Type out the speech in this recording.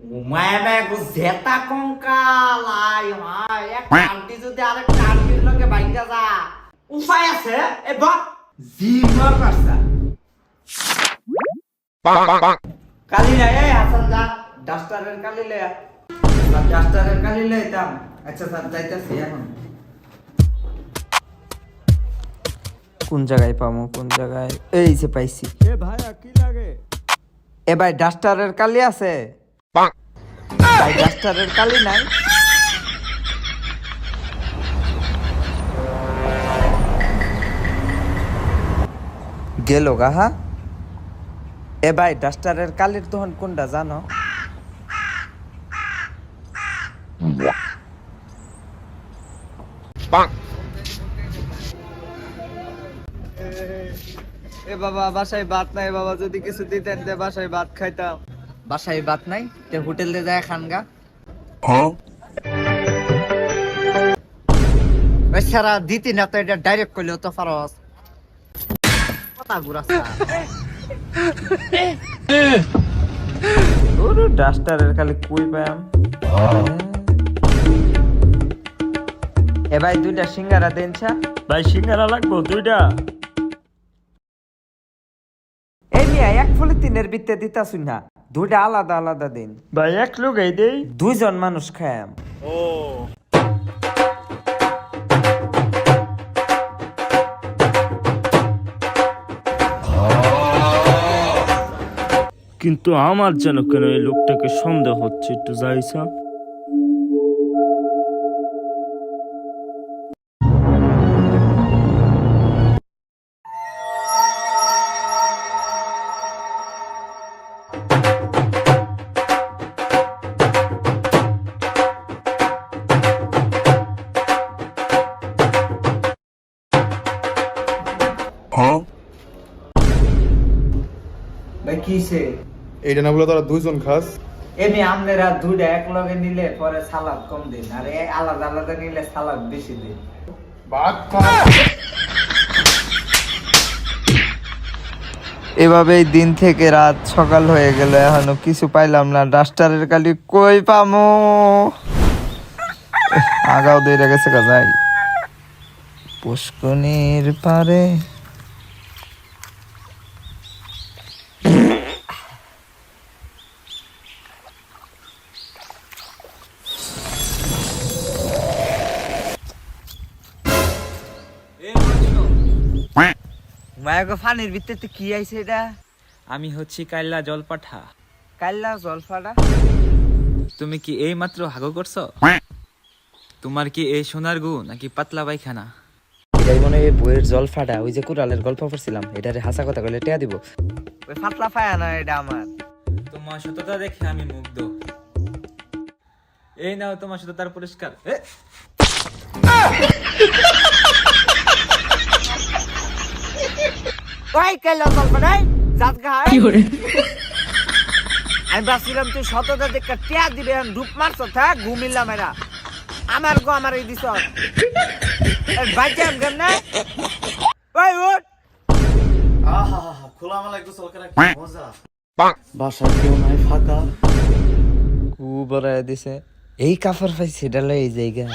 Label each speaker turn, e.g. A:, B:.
A: ঘুমায় জেতা কঙ্কাল আয় হায় এক কান্টি যদি আরেক কান্টির লগে বাইঙ্গা যা উপায় আছে এবার জিমা করছা কালি না এই হাসান যা ডাস্টারের কালি লে ডাস্টারের কালি লে দাম আচ্ছা স্যার যাইতাছি এখন কোন জায়গায় পামু কোন জায়গায় এই যে পাইছি
B: এ ভাইয়া কি লাগে?
A: এ ভাই ডাস্টারের কালি আছে ভাই ডাস্টারের কালি নাই গেল গাহা এ ভাই ডাস্টারের কালির তখন কোনটা জানো
B: এ বাবা বাসায় ভাত নাই বাবা, যদি কিছু দিতেন দে বাসায় ভাত খাইতাম।
A: বাসায় ভাত নাই তে হোটেল দে যায় খানগা সারা দিতি না তো এটা ডাইরেক্ট করলে তো ফারস কথা ঘুরাচ্ছা ওরে ডাস্টারের খালি কই পাম এ ভাই দুইটা সিঙ্গারা দেনছা
B: ভাই সিঙ্গারা লাগবো দুইটা।
A: এই মিয়া এক ফুলে তিনের বিতে দিতাছুন না দুইটা আলাদা আলাদা দিন
B: ভাই এক লোকই দেই।
A: দুইজন মানুষ খায়াম
B: ও কিন্তু আমার যেন কেন এই লোকটাকে সন্দেহ হচ্ছে, একটু যাইছা।
A: ভাই কিসে
C: এইটা না বলে তোরা দুইজন খাস।
A: এমনি আপনারা দুইটা এক লগে নিলে পরে সালাদ কম দিন আর আলাদা আলাদা নিলে সালাদ বেশি দিন
C: ভাত খা।
A: এভাবেই দিন থেকে রাত সকাল হয়ে গেল এখনো কিছু পাইলাম না ডাস্টারের কালি কই পামো আগাও দইরা গেছে যাই পুষ্কনির পারে মায়াগো ফানির ভিতরে কি আইছে এটা
D: আমি হচ্ছি কাইল্লা জলপাঠা।
A: কাইল্লা জলফাটা
D: তুমি কি এই মাত্র হাগো করছো? তোমার কি এই সোনার গু নাকি পাতলা পায়খানা?
A: এটাই মনে হয় বইয়ের জলফাটা ওই যে কুড়ালের গল্প পড়ছিলাম এটারে হাসা কথা কইলে টেয়া দিব ওই ফাতলা ফায়া না এটা আমার
D: তোমার সততা দেখে আমি মুগ্ধ। এই নাও তোমার সততার পুরস্কার।
A: ওই কাইল্লা জলফাটা জাত গায় আমি ভাবছিলাম তুই সততা দেখে টেয়া দিবে এখন ডুব মারছ থাক ঘুমিলাম এরা আমার গো আমার এই দিছ বাইকে আম কেমন ওই উঠ
B: বাসায় কেউ নাই, ফাঁকা।
A: কু বড়ায় দিছে এই কাফর পাইছে এটা লই এই জায়গা